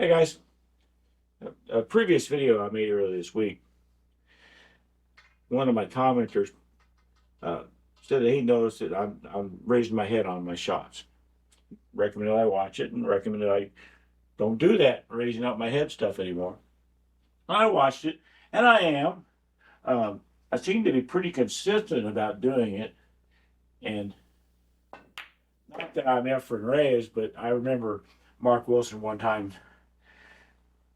Hey guys, a previous video I made earlier this week, one of my commenters uh, said that he noticed that I'm raising my head on my shots. Recommended I watch it and recommended I don't do that raising up my head stuff anymore. I watched it and I am. Um, I seem to be pretty consistent about doing it, and not that I'm Efren Reyes, but I remember Mark Wilson one time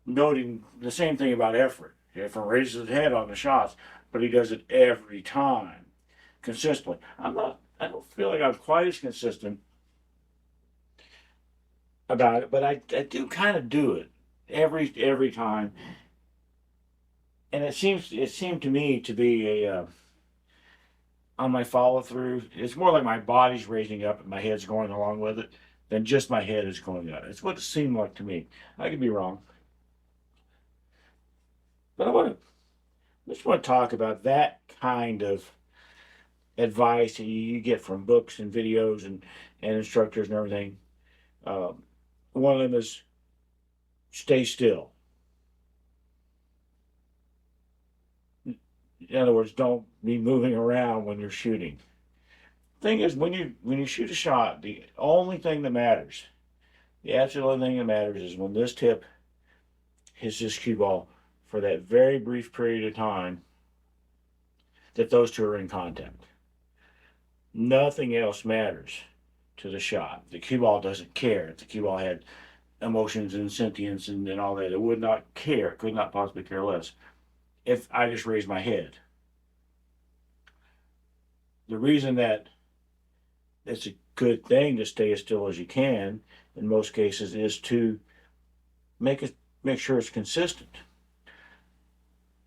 noting the same thing about Efren. Efren raises his head on the shots, but he does it every time, consistently. I don't feel like I'm quite as consistent about it, but I do kind of do it every time. And it seemed to me to be a on my follow through. It's more like my body's raising up and my head's going along with it than just my head is going up. It's what it seemed like to me. I could be wrong, but I just want to talk about that kind of advice that you get from books and videos and instructors and everything. Um, One of them is stay still. In other words, don't be moving around when you're shooting. Thing is, when you shoot a shot, the only thing that matters, the absolute only thing that matters, is when this tip hits this cue ball for that very brief period of time that those two are in contact. Nothing else matters to the shot. The cue ball doesn't care. If the cue ball had emotions and sentience and all that, it would not care, could not possibly care less if I just raised my head. The reason that it's a good thing to stay as still as you can in most cases is to make sure it's consistent.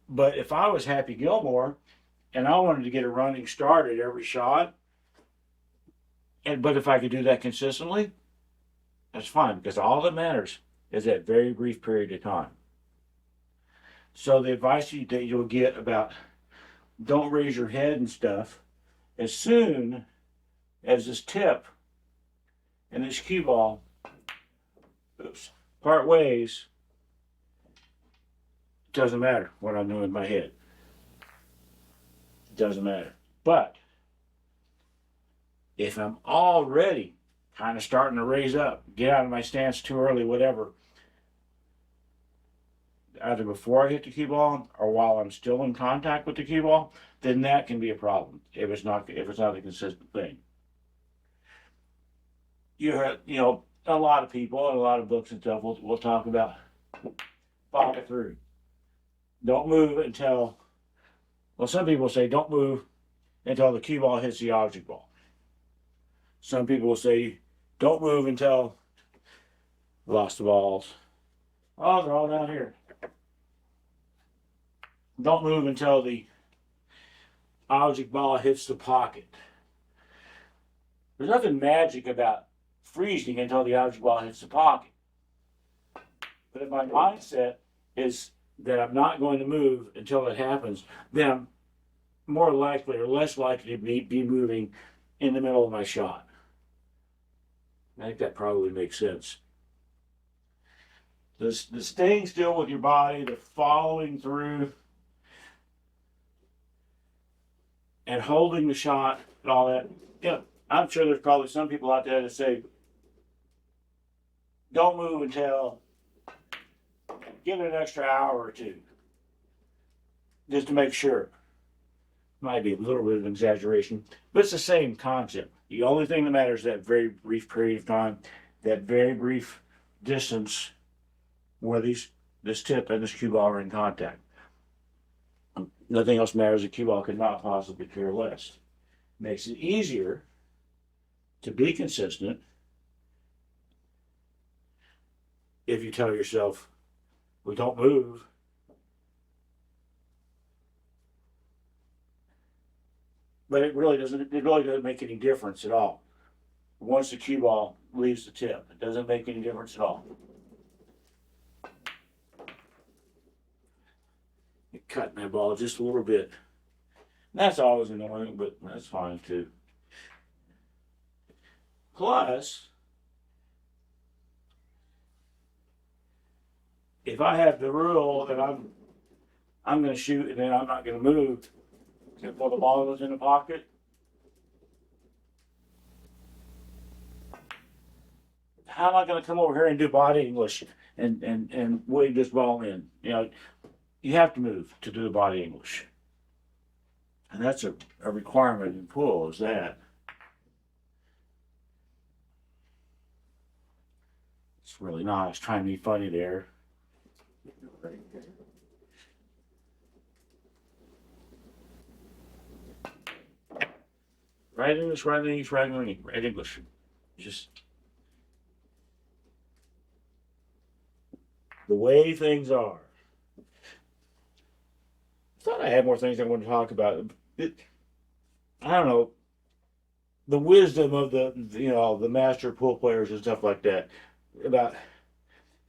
But if I was Happy Gilmore and I wanted to get a running start at every shot, but if I could do that consistently, that's fine, because all that matters is that very brief period of time. So the advice that you'll get about don't raise your head and stuff, as soon as this tip and this cue ball part ways, it doesn't matter what I'm doing with my head. It doesn't matter. But if I'm already kind of starting to raise up, get out of my stance too early, whatever, either before I hit the cue ball or while I'm still in contact with the cue ball, then that can be a problem if it's not a consistent thing. A lot of people and a lot of books and stuff will talk about follow through. Don't move until, well, some people say don't move until the cue ball hits the object ball. Some people will say don't move until, lost the balls. Oh, they're all down here. Don't move until the object ball hits the pocket. There's nothing magic about freezing until the object ball hits the pocket. But if my mindset is that I'm not going to move until it happens, then I'm more likely or less likely to be moving in the middle of my shot. I think that probably makes sense. The staying still with your body, the following through, and holding the shot and all that. I'm sure there's probably some people out there that say, don't move until, give it an extra hour or two, just to make sure. Might be a little bit of an exaggeration, but it's the same concept. The only thing that matters is that very brief period of time, that very brief distance where this tip and this cue ball are in contact. Nothing else matters. The cue ball could not possibly care less. Makes it easier to be consistent if you tell yourself, we don't move. But it really doesn't make any difference at all. Once the cue ball leaves the tip, it doesn't make any difference at all. It cut my ball just a little bit. That's always annoying, but that's fine too. Plus, if I have the rule that I'm going to shoot and then I'm not going to move until the ball goes in the pocket, how am I going to come over here and do body English and wave this ball in? You know, you have to move to do the body English. And that's a requirement in pool, is that. It's really nice, trying to be funny there. Right English, right English, right English, right English. Just the way things are. I thought I had more things I wanted to talk about. I don't know, the wisdom of the master pool players and stuff like that about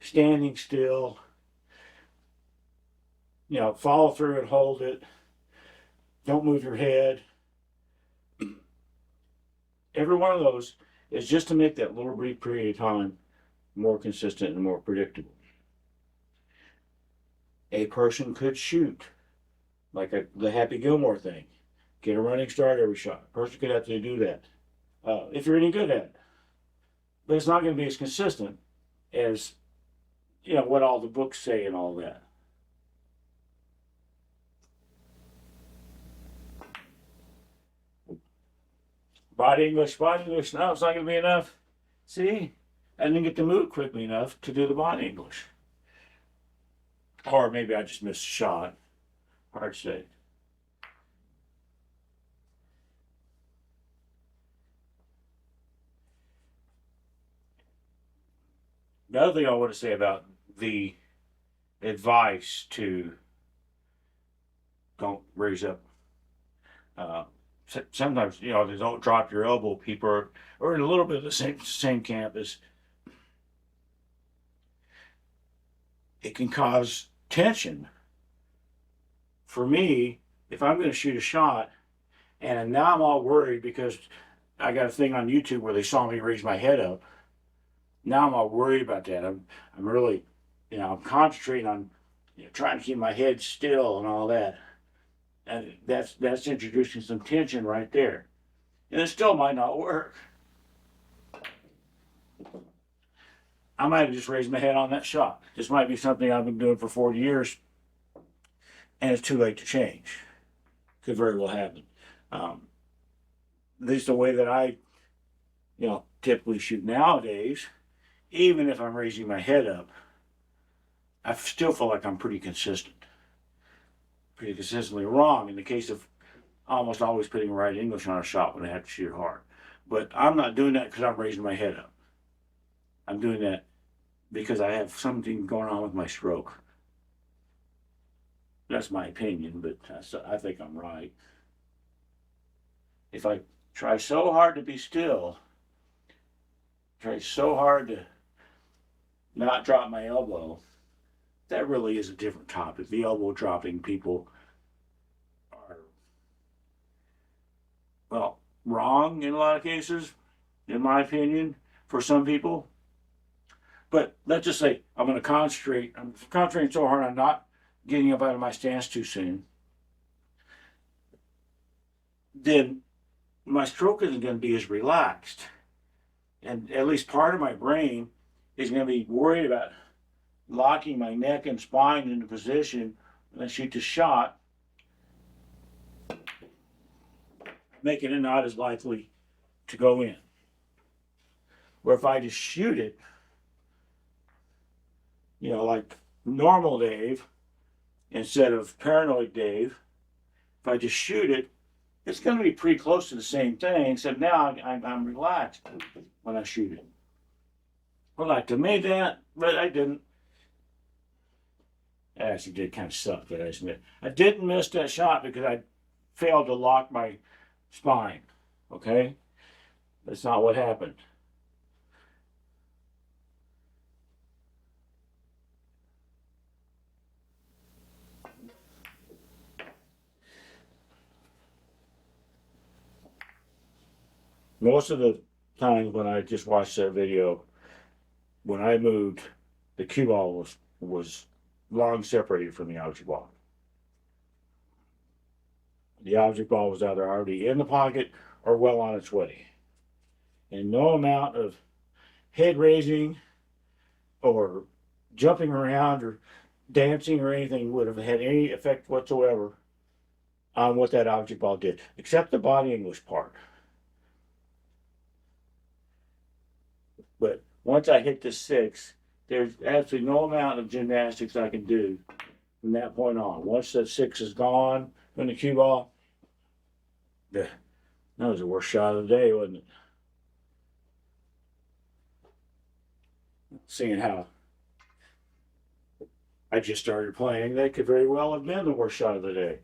standing still, follow through and hold it. Don't move your head. Every one of those is just to make that little brief period of time more consistent and more predictable. A person could shoot like the Happy Gilmore thing, get a running start every shot. A person could actually do that if you're any good at it. But it's not going to be as consistent as what all the books say and all that. Body English. No, it's not going to be enough. See, I didn't get to move quickly enough to do the body English. Or maybe I just missed a shot. Hard to say. The other thing I want to say about the advice to don't raise up. Sometimes they don't drop your elbow. People are in a little bit of the same camp as it can cause tension. For me, if I'm going to shoot a shot and now I'm all worried because I got a thing on YouTube where they saw me raise my head up. Now I'm all worried about that. I'm really, I'm concentrating on trying to keep my head still and all that. And that's introducing some tension right there. And it still might not work. I might have just raised my head on that shot. This might be something I've been doing for 40 years and it's too late to change. Could very well happen. At least the way that I, typically shoot nowadays, even if I'm raising my head up, I still feel like I'm pretty consistently wrong in the case of almost always putting right English on a shot when I have to shoot hard. But I'm not doing that because I'm raising my head up. I'm doing that because I have something going on with my stroke. That's my opinion, but I think I'm right. If I try so hard to be still, try so hard to not drop my elbow, that really is a different topic. The elbow dropping people are, well, wrong in a lot of cases, in my opinion, for some people. But let's just say I'm going to concentrate. I'm concentrating so hard on not getting up out of my stance too soon. Then my stroke isn't going to be as relaxed. And at least part of my brain is going to be worried about locking my neck and spine into position when I shoot the shot, making it not as likely to go in. Where if I just shoot it, like normal Dave, instead of paranoid Dave, if I just shoot it, it's going to be pretty close to the same thing, except now I'm relaxed when I shoot it. Well, I made that, but I didn't. It actually did kind of suck, but I admit. I didn't miss that shot because I failed to lock my spine. Okay? That's not what happened. Most of the times when I just watched that video, when I moved, the cue ball was was long separated from the object ball. The object ball was either already in the pocket or well on its way. And no amount of head raising or jumping around or dancing or anything would have had any effect whatsoever on what that object ball did, except the body English part. But once I hit the 6, there's absolutely no amount of gymnastics I can do from that point on. Once that 6 is gone from the cue ball, that was the worst shot of the day, wasn't it? Seeing how I just started playing, that could very well have been the worst shot of the day.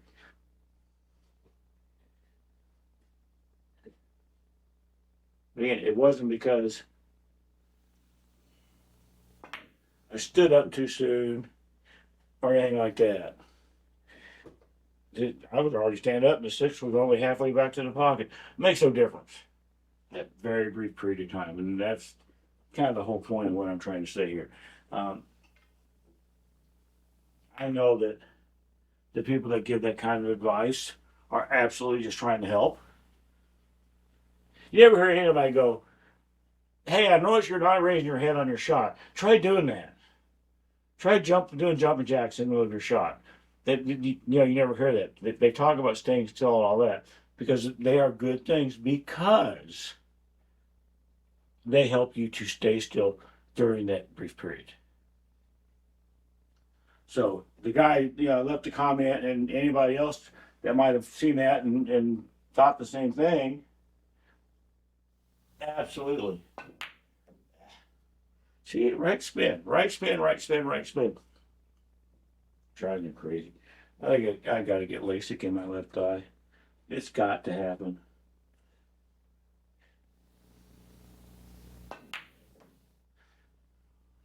Again, it wasn't because I stood up too soon or anything like that. I was already standing up and the 6 was only halfway back to the pocket. It makes no difference. That very brief period of time. And that's kind of the whole point of what I'm trying to say here. I know that the people that give that kind of advice are absolutely just trying to help. You ever heard anybody go, "Hey, I noticed you're not raising your head on your shot. Try doing that. Try doing jumping jacks in the middle of your shot." You never hear that. They talk about staying still and all that because they are good things because they help you to stay still during that brief period. So the guy, left a comment, and anybody else that might have seen that and thought the same thing, absolutely. See, right spin, right spin, right spin, right spin. Driving me crazy. I got to get LASIK in my left eye. It's got to happen.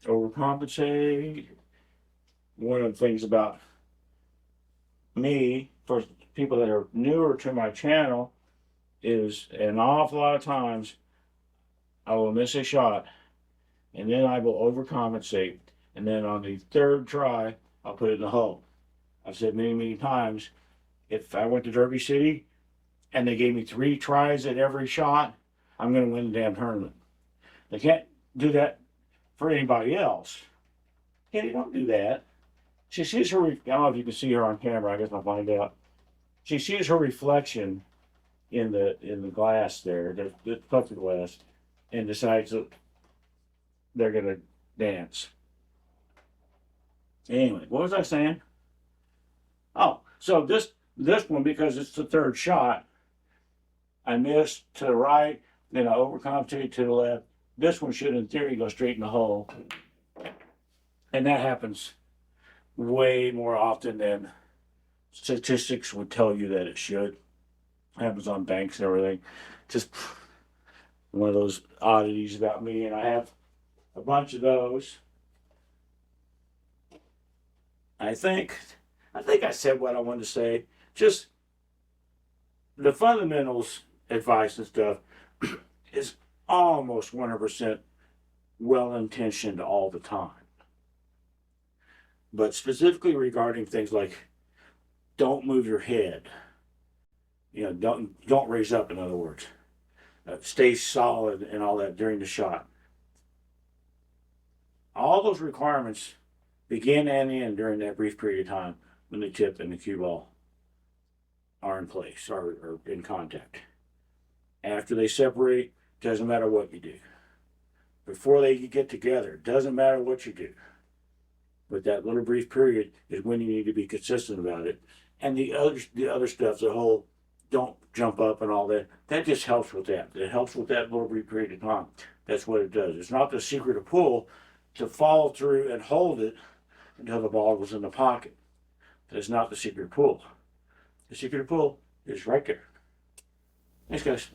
Overcompensate. One of the things about me, for people that are newer to my channel, is an awful lot of times I will miss a shot and then I will overcompensate, and then on the 3rd try I'll put it in the hole. I've said many times, if I went to Derby City and they gave me 3 tries at every shot, I'm going to win the damn tournament. They can't do that for anybody else. Yeah, they don't do that. She sees her, I don't know if you can see her on camera, I guess I'll find out. She sees her reflection in the glass there, the plexiglass, and decides that they're going to dance. Anyway, what was I saying? Oh, so this one, because it's the 3rd shot, I missed to the right, then I overcompensated to the left. This one should, in theory, go straight in the hole. And that happens way more often than statistics would tell you that it should. It happens on banks and everything. Just one of those oddities about me, and I have a bunch of those. I think I said what I wanted to say. Just the fundamentals advice and stuff is almost 100% well-intentioned all the time. But specifically regarding things like don't move your head, don't raise up, in other words, stay solid and all that during the shot. All those requirements begin and end during that brief period of time when the tip and the cue ball are in place or in contact. After they separate, doesn't matter what you do. Before they get together, doesn't matter what you do. But that little brief period is when you need to be consistent about it. And the other stuff, the whole don't jump up and all that, that just helps with that. It helps with that little brief period of time. That's what it does. It's not the secret of pull to follow through and hold it until the ball goes in the pocket. That's not the secret of pull. The secret of pull is right there. Thanks, guys.